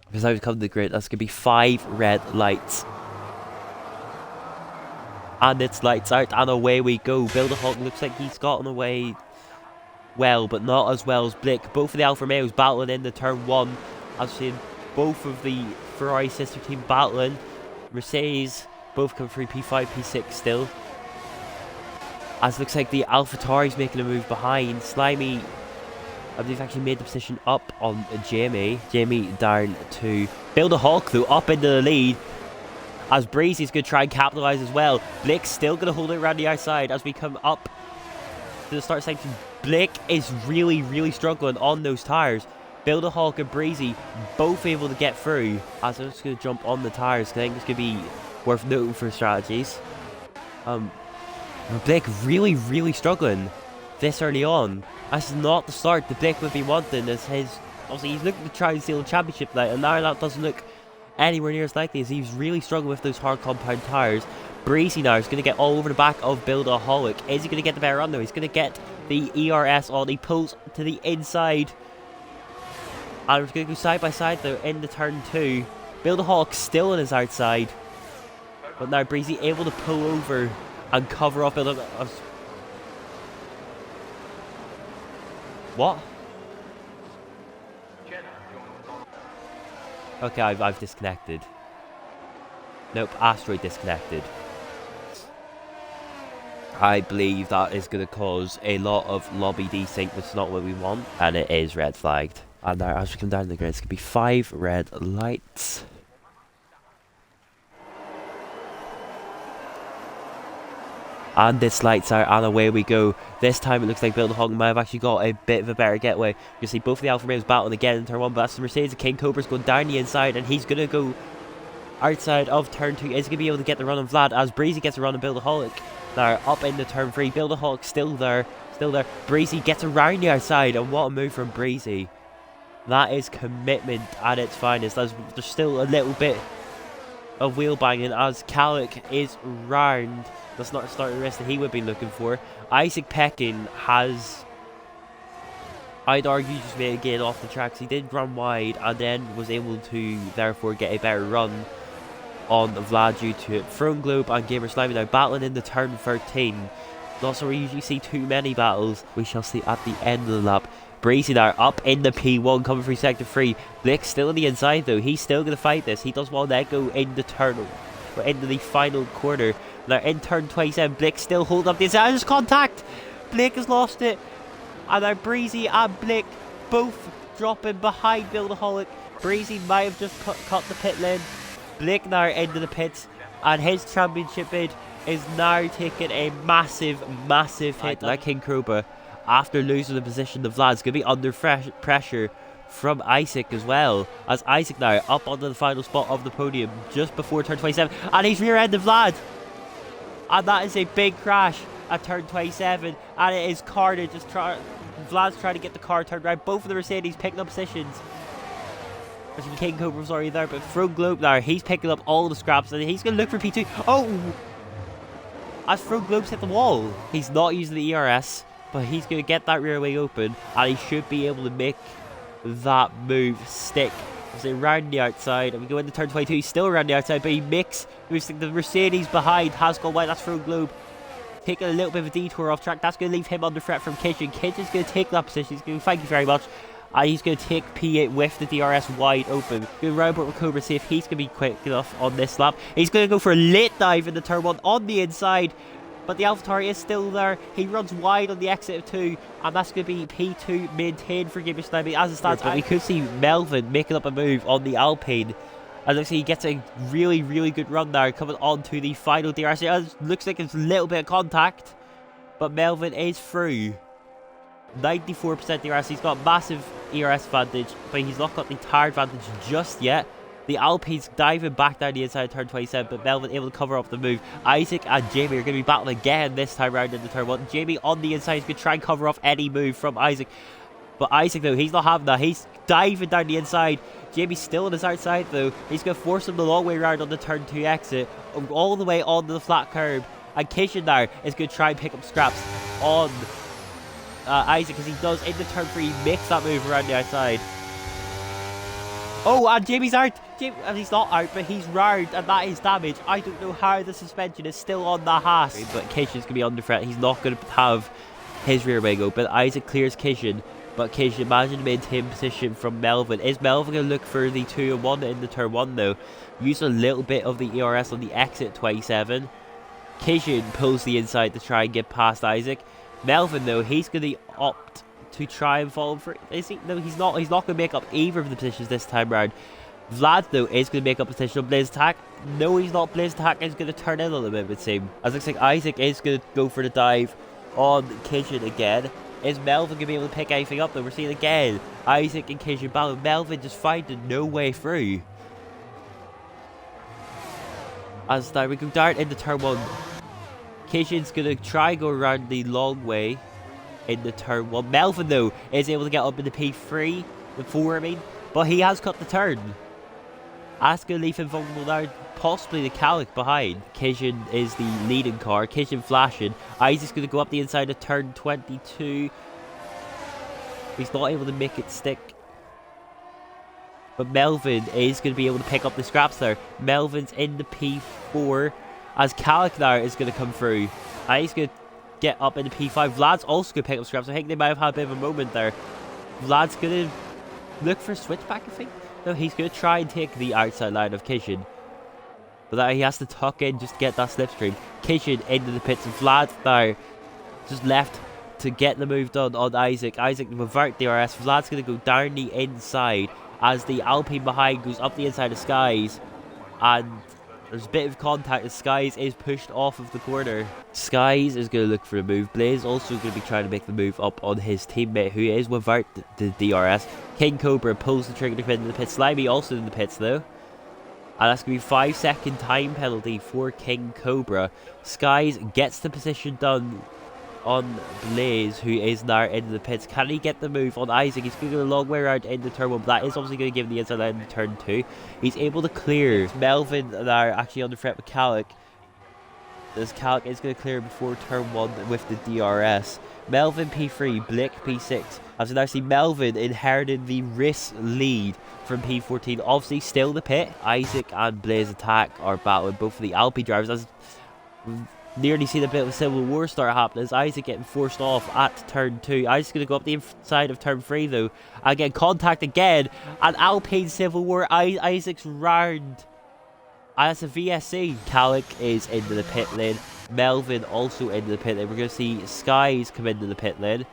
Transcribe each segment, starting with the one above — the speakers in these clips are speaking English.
Because I would come to the grid, that's going to be 5 red lights. And it's lights out, and away we go. Build-A-Hulk looks like he's gotten away well, but not as well as Blick. Both of the Alfa Romeos battling in the turn 1. I've seen both of the Ferrari sister team battling. Mercedes both come through P5, P6 still. As it looks like the AlphaTauri's making a move behind. Slimy, I believe, actually made the position up on Jamie. Jamie down to Build-A-Hulk, though, up into the lead. As Breezy's going to try and capitalise as well. Blick's still going to hold it around the outside as we come up to the start section. Blick is really, really struggling on those tyres. Build-A-Hulk and Breezy both able to get through. As I'm just going to jump on the tyres, because I think it's going to be worth noting for strategies. Blick really, really struggling this early on. That's not the start the Blick would be wanting. As obviously he's looking to try and steal the championship now, and now that doesn't look anywhere near as likely, as he's really struggling with those hard compound tyres. Breezy now is going to get all over the back of Build-A-Hulk. Is he going to get the better run though? He's going to get the ERS on. He pulls to the inside. And we're going to go side by side though in the turn 2. Build-A-Hulk still on his outside. But now Breezy able to pull over and cover up Build-A-Hulk. What? Okay, I've disconnected. Nope, Asteroid disconnected. I believe that is going to cause a lot of lobby desync, which is not what we want, and it is red flagged. And now as we come down the grid, it's going to be 5 red lights. And this lights out, and away we go. This time it looks like Build-A-Hulk might have actually got a bit of a better getaway. You see both of the Alfa Romeos battling again in turn 1, but that's the Mercedes. The King Cobra's going down the inside, and he's going to go outside of turn 2. Is he going to be able to get the run on Vlad as Breezy gets a run on Build-A-Hulk? Now up into turn 3, Build-A-Hulk still there. Breezy gets around the outside, and what a move from Breezy. That is commitment at its finest. There's still a little bit of wheel banging as Calic is round. That's not the starting race that he would be looking for. Isaac Peckin has, I'd argue, just made a gain off the tracks. He did run wide and then was able to therefore get a better run on Vlad due to it. Throne Globe and Gamer Slimy now battling in the turn 13. Not so we usually see too many battles. We shall see at the end of the lap. Breezy now up in the P1 coming through sector 3. Blick still on the inside though. He's still going to fight this. He does want to go in the turn, or into the final quarter. Now in turn 27, Blick still holding up the inside. There's contact! Blick has lost it. And now Breezy and Blick both dropping behind Build-A-Hulk. Breezy might have just cut the pit lane. Blick now into the pits. And his championship bid is now taking a massive, massive hit. Like King Cobra, after losing the position, the Vlad's going to be under pressure from Isaac as well. As Isaac now up onto the final spot of the podium just before turn 27. And he's rear-ended Vlad. And that is a big crash at turn 27. And it is carnage. Vlad's trying to get the car turned around. Both of the Mercedes picking up positions. King Cobra was already there, but Throne Globe now, he's picking up all the scraps and he's going to look for P2. Oh! As Throne Globe's hit the wall. He's not using the ERS, but he's going to get that rear wing open and he should be able to make that move stick. So around the outside, and we go into turn 22, he's still around the outside, but he moves the Mercedes behind, has gone wide. That's Throne Globe taking a little bit of a detour off track. That's going to leave him under threat from Kitchen. Kitchen's going to take that position. He's going to thank you very much. And he's going to take P8 with the DRS wide open. Going to round with Cobra, see if he's going to be quick enough on this lap. He's going to go for a late dive in the turn 1 on the inside. But the AlphaTauri is still there. He runs wide on the exit of 2. And that's going to be P2 maintained for Gamer Slimy as it stands. But we could see Melvin making up a move on the Alpine. And looks like he gets a really, really good run there coming on to the final DRS. It looks like it's a little bit of contact. But Melvin is through. 94% DRS. He's got massive ERS advantage, but he's not got the tire advantage just yet. The Alpine's diving back down the inside turn 27, but Melvin able to cover up the move. Isaac and Jamie are going to be battling again this time round in the turn 1. Jamie on the inside is going to try and cover off any move from Isaac. But Isaac, though, he's not having that. He's diving down the inside. Jamie's still on his outside, though. He's going to force him the long way around on the turn 2 exit, all the way onto the flat curb. And Kishin now is going to try and pick up scraps on Isaac, because he does in the turn 3, he makes that move around the outside. Oh, and Jamie's out. And he's not out, but he's round, and that is damage. I don't know how the suspension is still on the Haas. But Kishan's going to be under threat. He's not going to have his rear wing open. Isaac clears Kishan, but Kishan managed to maintain position from Melvin. Is Melvin going to look for the 2-1 in the turn 1 though? Use a little bit of the ERS on the exit 27. Kishan pulls the inside to try and get past Isaac. Melvin though, he's going to opt to try and follow for. Is he? No, he's not. He's not going to make up either of the positions this time round. Vlad though is going to make up a position on Blaze Attack. No, he's not. Blaze Attack is going to turn in a little bit, it would seem. As it looks like Isaac is going to go for the dive on Kishan again. Is Melvin going to be able to pick anything up though? We're seeing again Isaac and Kishan battle. Melvin just finding no way through. As now we go down into turn 1. Kishan's going to try and go around the long way in the turn 1. Melvin though is able to get up into P3, the 4 I mean, but he has cut the turn. That's going to leave him vulnerable now, possibly the Calic behind. Kishan is the leading car, Kishan flashing. Isaac's going to go up the inside of turn 22. He's not able to make it stick. But Melvin is going to be able to pick up the scraps there. Melvin's in the P4 as Calic now is going to come through. And he's going to get up into P5. Vlad's also going to pick up scraps. I think they might have had a bit of a moment there. Vlad's going to look for a switchback, I think. No, he's going to try and take the outside line of Kishan. But now he has to tuck in just to get that slipstream. Kishan into the pits. And Vlad now just left to get the move done on Isaac. Isaac revert the RS. Vlad's going to go down the inside as the Alpine behind goes up the inside of Skies. And there's a bit of contact as Skies is pushed off of the corner. Skies is going to look for a move. Blaze also going to be trying to make the move up on his teammate who is without the DRS. King Cobra pulls the trigger to come into the pits. Slimy also in the pits though. And that's going to be 5-second time penalty for King Cobra. Skies gets the position done on Blaze, who is now into the pits. Can he get the move on Isaac? He's going to go a long way around into turn 1, but that is obviously going to give him the inside line in turn 2. He's able to clear. Melvin now actually under threat with Calic. This Calic is going to clear before turn 1 with the DRS. Melvin P3, Blick P6. As we now see Melvin inherited the race lead from P14. Obviously still the pit. Isaac and Blaze Attack are battling both of the Alpi drivers. As nearly seen a bit of a civil war start happening as Isaac getting forced off at turn 2. Isaac's going to go up the inside of turn 3 though. And get contact again. And Alpine civil war. Isaac's round. And that's a VSC. Calic is into the pit lane. Melvin also into the pit lane. We're going to see Skies come into the pit lane.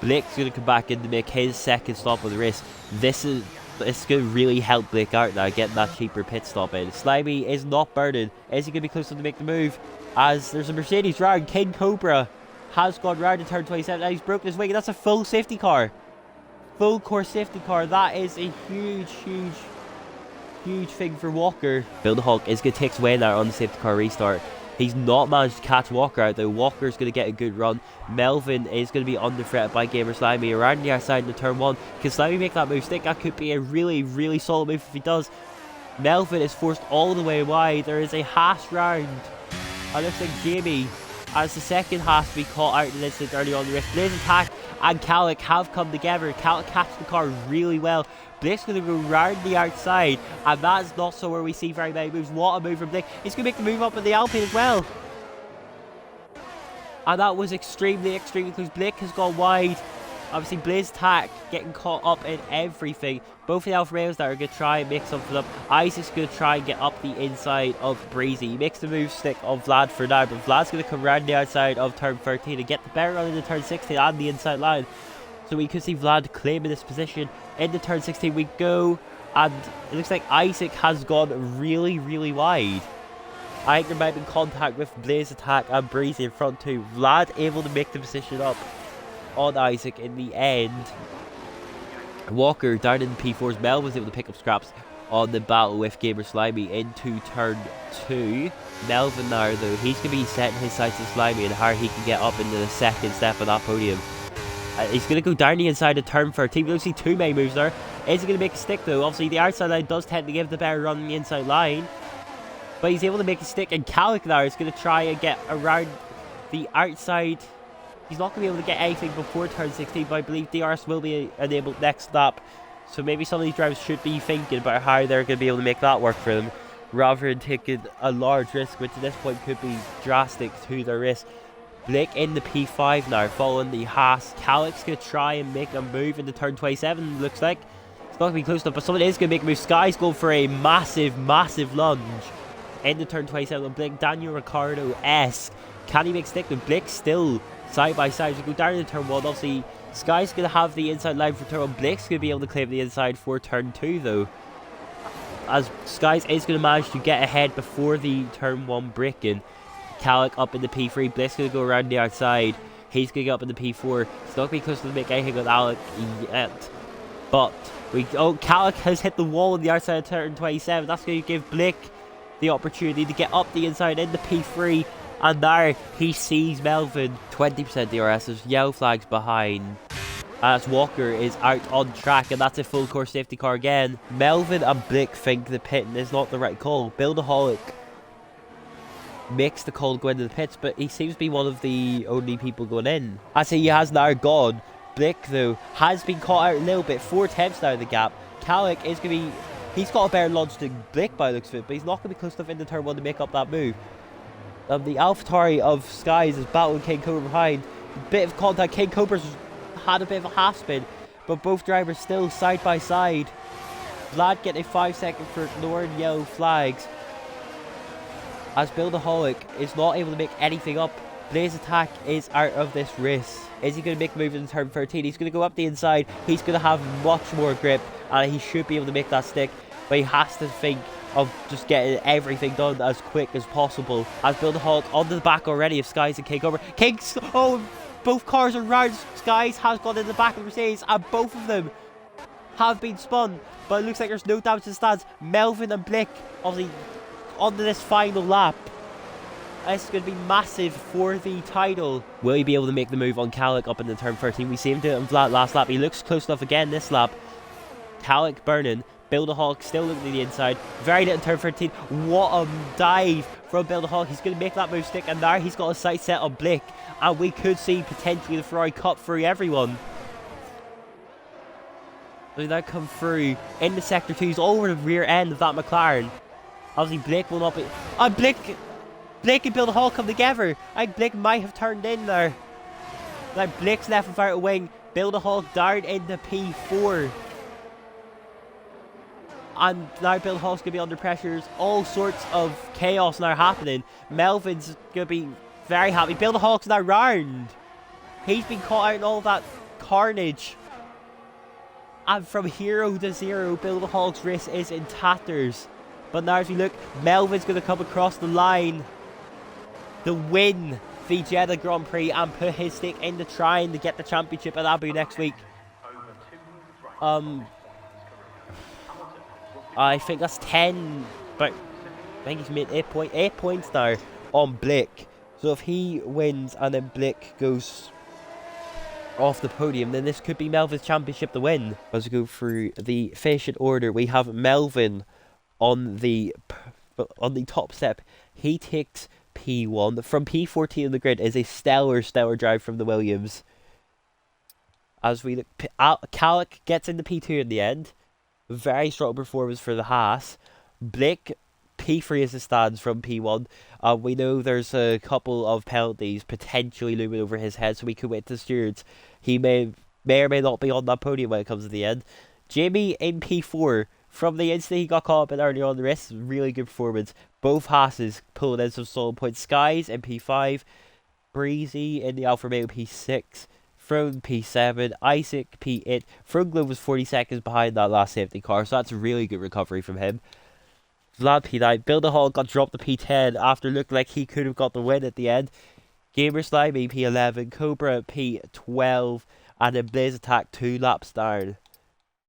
Blake's going to come back in to make his second stop of the race. This is going to really help Blake out now, getting that cheaper pit stop in. Slimy is not burning. Is he going to be close enough to make the move? As there's a Mercedes round. King Cobra has gone round in turn 27. Now he's broken his wing. That's a full safety car. Full core safety car. That is a huge thing for Walker. Buildhawk is going to take away now on the safety car restart. He's not managed to catch Walker out though. Walker's going to get a good run. Melvin is going to be under threat by Gamer Slimy around the outside in the turn 1. Can Slimy make that move stick? That could be a really solid move if he does. Melvin is forced all the way wide. There is a Haas round. And looks like Jamie as the second Haas to be caught out in an incident early on the race. Blaze Attack and Calic have come together. Calic catches the car really well. Blake's going to go round the outside, and that's not so where we see very many moves. What a move from Blake. He's going to make the move up in the Alpine as well. And that was extremely close. Blake has gone wide. Obviously, Blaze Attack getting caught up in everything. Both the Alfa Romeos that are going to try and make something up. Isaac's going to try and get up the inside of Breezy. He makes the move stick on Vlad for now, but Vlad's going to come round the outside of turn 13 and get the better run into turn 16 and the inside line. So we could see Vlad claiming this position. Into turn 16 we go, and it looks like Isaac has gone really wide. I think there might have been contact with Blaze Attack and Breezy in front too. Vlad able to make the position up on Isaac in the end. Walker down in P4's. Mel was able to pick up scraps on the battle with Gamer Slimy into turn 2. Melvin now though, he's going to be setting his sights on Slimy and how he can get up into the second step of that podium. He's going to go down the inside of turn 13. We don't see too many moves there. Is he going to make a stick though? Obviously the outside line does tend to give the better run on the inside line. But he's able to make a stick, and Calic now is going to try and get around the outside. He's not going to be able to get anything before turn 16, but I believe DRS will be enabled next lap. So maybe some of these drivers should be thinking about how they're going to be able to make that work for them, rather than taking a large risk, which at this point could be drastic to their risk. Blake in the P5 now, following the Haas. Calic's going to try and make a move into turn 27, looks like. It's not going to be close enough, but someone is going to make a move. Sky's going for a massive, massive lunge into turn 27 on Blake. Daniel Ricciardo S. Can he make stick with Blake still side by side? As we go down into turn 1, obviously Sky's going to have the inside line for turn 1. Blake's going to be able to claim the inside for turn 2 though, as Skies is going to manage to get ahead before the turn 1 braking. Calic up in the P3. Blake's going to go around the outside. He's going to get up in the P4. It's not going to be close to make anything with Alec yet. But Calic has hit the wall on the outside of turn 27. That's going to give Blake the opportunity to get up the inside in the P3. And there he sees Melvin. 20% DRS. There's yellow flags behind, as Walker is out on track, and that's a full course safety car again. Melvin and Blake think the pitting is not the right call. Buildaholic makes the call to go into the pits, but he seems to be one of the only people going in, as he has now gone. Blake though has been caught out a little bit. 4 tenths now the gap. Calic is going to be, he's got a better launch than Blake by the looks of it, but he's not going to be close enough into turn 1 to make up that move. The AlphaTauri of Skies is battling King Cobra behind. A bit of contact. King Cobra's had a bit of a half spin, but both drivers still side by side. Vlad getting a 5 second for ignoring yellow flags, as Buildaholic is not able to make anything up. Blaze Attack is out of this race. Is he going to make a move in turn 13? He's going to go up the inside. He's going to have much more grip, and he should be able to make that stick, but he has to think of just getting everything done as quick as possible. As Buildaholic onto the back already of Skies and King Cobra. Both cars are round. Skies has gone in the back of the Mercedes, and both of them have been spun, but it looks like there's no damage to the stands. Melvin and Blake obviously onto this final lap. It's going to be massive for the title. Will he be able to make the move on Calic up in the turn 13? We see him do it on Vlad last lap. He looks close enough again this lap. Calic burning. Buildaholic still looking to the inside. Very little turn 13. What a dive from Buildaholic. He's going to make that move stick, and now he's got a sight set on Blake, and we could see potentially the Ferrari cut through everyone. They now come through in the sector 2s over the rear end of that McLaren. Obviously Blake will not be, and Blake and Buildaholic come together. I think Blake might have turned in there. Now Blake's left without a wing. Buildaholic down into P4. And now Buildaholic going to be under pressure. There's all sorts of chaos now happening. Melvin's going to be very happy. Buildaholic's now round. He's been caught out in all that carnage. And from hero to zero, Buildaholic's race is in tatters. But now as we look, Melvin's going to come across the line to win the Jeddah Grand Prix and put his stake into trying to get the championship at Abu next week. I think that's 10, but I think he's made 8 points now on Blake. So if he wins and then Blake goes off the podium, then this could be Melvin's championship to win. As we go through the finishing order, we have Melvin on the top step. He takes P1. From P14 on the grid is a stellar drive from the Williams. As we look, Calic gets into P2 in the end. Very strong performance for the Haas. Blake, P3 as it stands from P1. We know there's a couple of penalties potentially looming over his head, so we could wait to the stewards. He may or may not be on that podium when it comes to the end. Jamie in P4. From the instant he got caught up in earlier on the race, really good performance. Both Haas's pulling in some solid points. Skies in P5. Breezy in the Alfa Romeo P6. From P7, Isaac P8. Frunglo was 40 seconds behind that last safety car, so that's a really good recovery from him. Vlad P9. Buildaholic got dropped to P10 after looking like he could have got the win at the end. Gamer Slimy P11, Cobra P12, and then Blaze Attack 2 laps down.